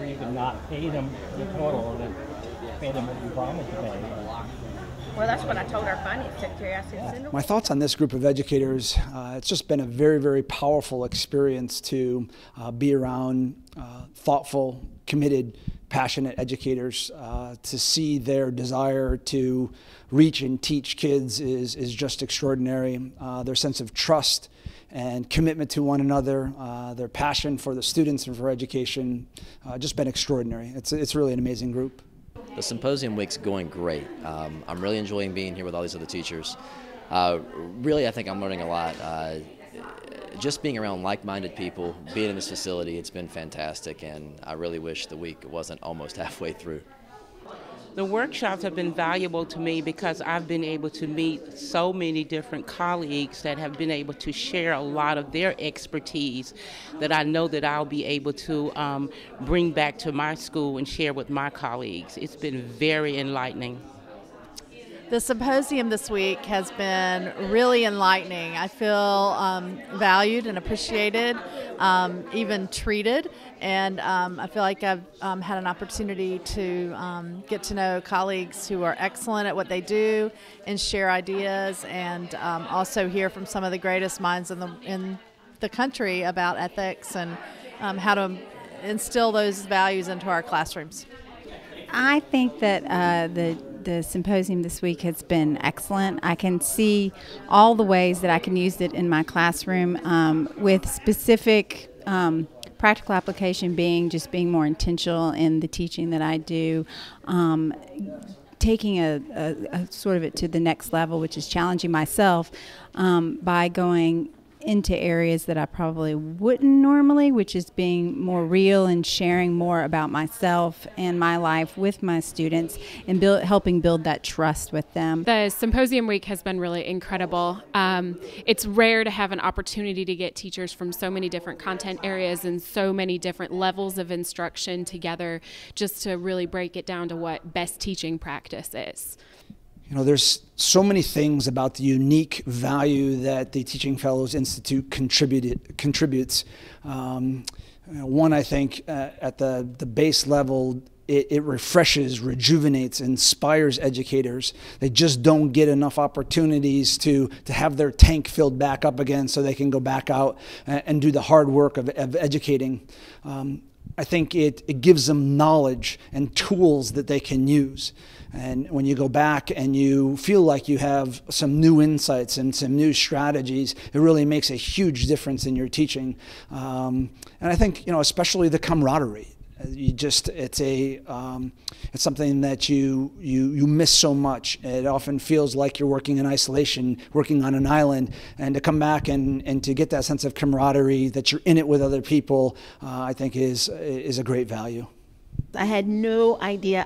where you could not pay them the total, and pay them what you promised to pay. Well, that's what I told our finance secretary. I said, send them. My thoughts on this group of educators, it's just been a very, very powerful experience to be around thoughtful, committed, passionate educators. To see their desire to reach and teach kids is just extraordinary. Their sense of trust and commitment to one another, their passion for the students and for education, just been extraordinary. It's really an amazing group. The Symposium week's going great. I'm really enjoying being here with all these other teachers. Really, I think I'm learning a lot. Just being around like-minded people, being in this facility, it's been fantastic, and I really wish the week wasn't almost halfway through. The workshops have been valuable to me because I've been able to meet so many different colleagues that have been able to share a lot of their expertise that I know that I'll be able to bring back to my school and share with my colleagues. It's been very enlightening. The symposium this week has been really enlightening. I feel valued and appreciated, even treated, and I feel like I've had an opportunity to get to know colleagues who are excellent at what they do and share ideas, and also hear from some of the greatest minds in the country about ethics and how to instill those values into our classrooms. I think that the symposium this week has been excellent. I can see all the ways that I can use it in my classroom, with specific practical application being just being more intentional in the teaching that I do, taking a sort of it to the next level, which is challenging myself by going into areas that I probably wouldn't normally, which is being more real and sharing more about myself and my life with my students and helping build that trust with them. The Symposium week has been really incredible. It's rare to have an opportunity to get teachers from so many different content areas and so many different levels of instruction together just to really break it down to what best teaching practice is. You know, there's so many things about the unique value that the Teaching Fellows Institute contributes. One, I think, at the base level, it refreshes, rejuvenates, inspires educators. They just don't get enough opportunities to have their tank filled back up again so they can go back out and do the hard work of educating. I think it gives them knowledge and tools that they can use. And when you go back and you feel like you have some new insights and some new strategies, it really makes a huge difference in your teaching. And I think, you know, especially the camaraderie. It's something that you miss so much. It often feels like you're working in isolation, working on an island, and to come back and to get that sense of camaraderie, that you're in it with other people, I think is a great value. I had no idea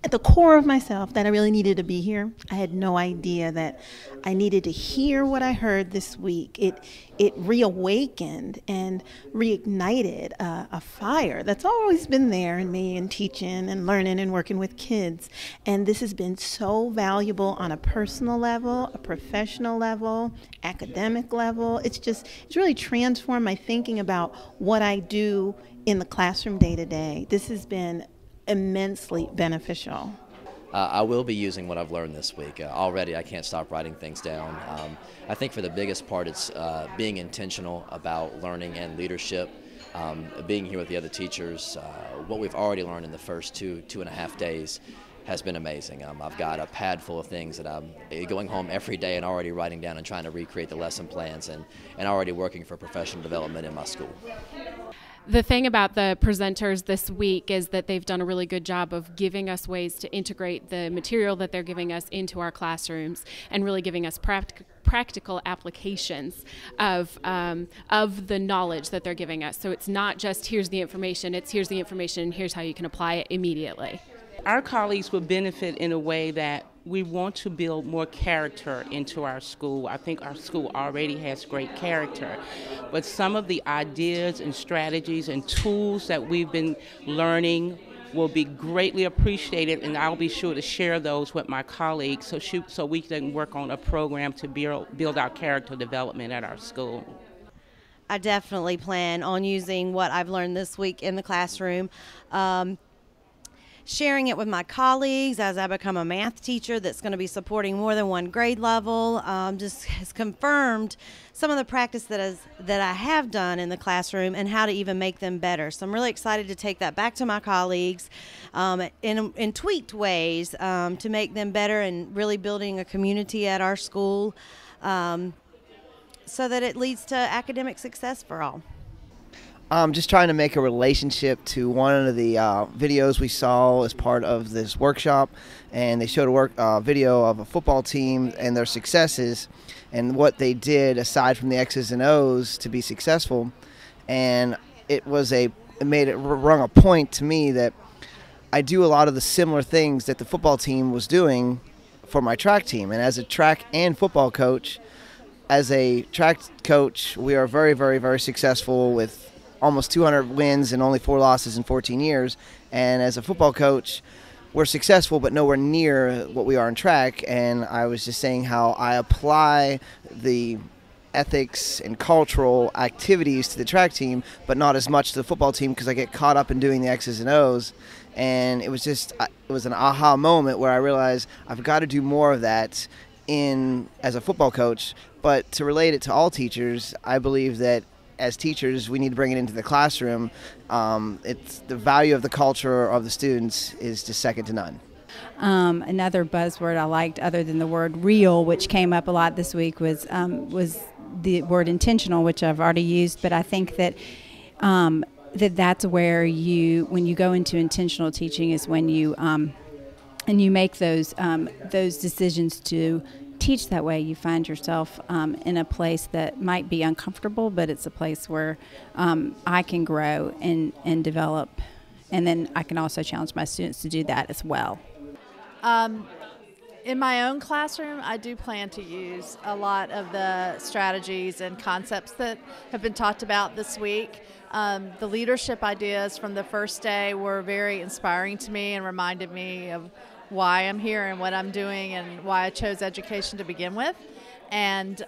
at the core of myself, that I really needed to be here. I had no idea that I needed to hear what I heard this week. It reawakened and reignited a fire that's always been there in me in teaching and learning and working with kids. And this has been so valuable on a personal level, a professional level, academic level. It's really transformed my thinking about what I do in the classroom day to day. This has been immensely beneficial. I will be using what I've learned this week. Already I can't stop writing things down. I think for the biggest part it's being intentional about learning and leadership, being here with the other teachers. What we've already learned in the first two and a half days has been amazing. I've got a pad full of things that I'm going home every day and already writing down and trying to recreate the lesson plans and already working for professional development in my school. The thing about the presenters this week is that they've done a really good job of giving us ways to integrate the material that they're giving us into our classrooms and really giving us practical applications of the knowledge that they're giving us. So it's not just here's the information, it's here's the information and here's how you can apply it immediately. Our colleagues will benefit in a way that we want to build more character into our school. I think our school already has great character, but some of the ideas and strategies and tools that we've been learning will be greatly appreciated, and I'll be sure to share those with my colleagues so we can work on a program to build our character development at our school. I definitely plan on using what I've learned this week in the classroom, sharing it with my colleagues as I become a math teacher that's going to be supporting more than one grade level. Just has confirmed some of the practice that I have done in the classroom and how to even make them better. So I'm really excited to take that back to my colleagues in tweaked ways to make them better and really building a community at our school so that it leads to academic success for all. Just trying to make a relationship to one of the videos we saw as part of this workshop, and they showed a video of a football team and their successes and what they did aside from the X's and O's to be successful. And it rung a point to me that I do a lot of the similar things that the football team was doing for my track team. And as a track and football coach, as a track coach, we are very, very, very successful with almost 200 wins and only 4 losses in 14 years. And as a football coach, we're successful, but nowhere near what we are in track. And I was just saying how I apply the ethics and cultural activities to the track team, but not as much to the football team because I get caught up in doing the X's and O's. And it was an aha moment where I realized I've got to do more of that as a football coach. But to relate it to all teachers, I believe that as teachers, we need to bring it into the classroom. It's the value of the culture of the students is just second to none. Another buzzword I liked, other than the word real, which came up a lot this week, was the word intentional, which I've already used. But I think that that's where when you go into intentional teaching is when you and you make those decisions to teach that way. You find yourself in a place that might be uncomfortable, but it's a place where I can grow and develop, and then I can also challenge my students to do that as well. In my own classroom, I do plan to use a lot of the strategies and concepts that have been talked about this week. The leadership ideas from the first day were very inspiring to me and reminded me of why I'm here and what I'm doing and why I chose education to begin with. And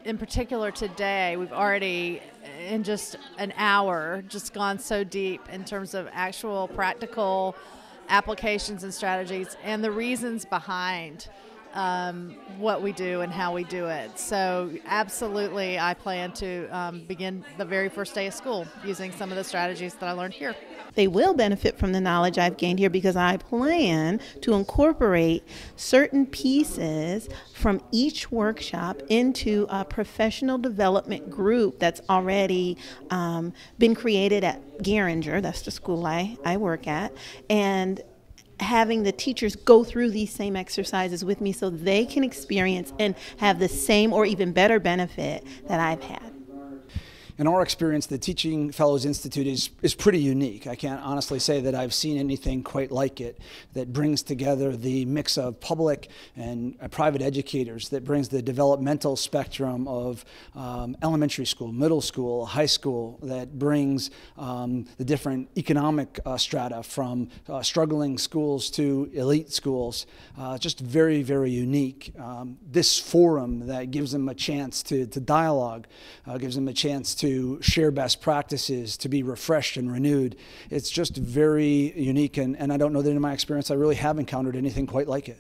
in particular today, we've already, in just an hour, just gone so deep in terms of actual practical applications and strategies and the reasons behind what we do and how we do it. So absolutely, I plan to begin the very first day of school using some of the strategies that I learned here. They will benefit from the knowledge I've gained here because I plan to incorporate certain pieces from each workshop into a professional development group that's already been created at Geringer, that's the school I work at, and having the teachers go through these same exercises with me so they can experience and have the same or even better benefit that I've had. In our experience, the Teaching Fellows Institute is pretty unique. I can't honestly say that I've seen anything quite like it that brings together the mix of public and private educators, that brings the developmental spectrum of elementary school, middle school, high school, that brings the different economic strata from struggling schools to elite schools. Just very, very unique. This forum that gives them a chance to dialogue, gives them a chance to share best practices, to be refreshed and renewed. It's just very unique, and I don't know that in my experience I really have encountered anything quite like it.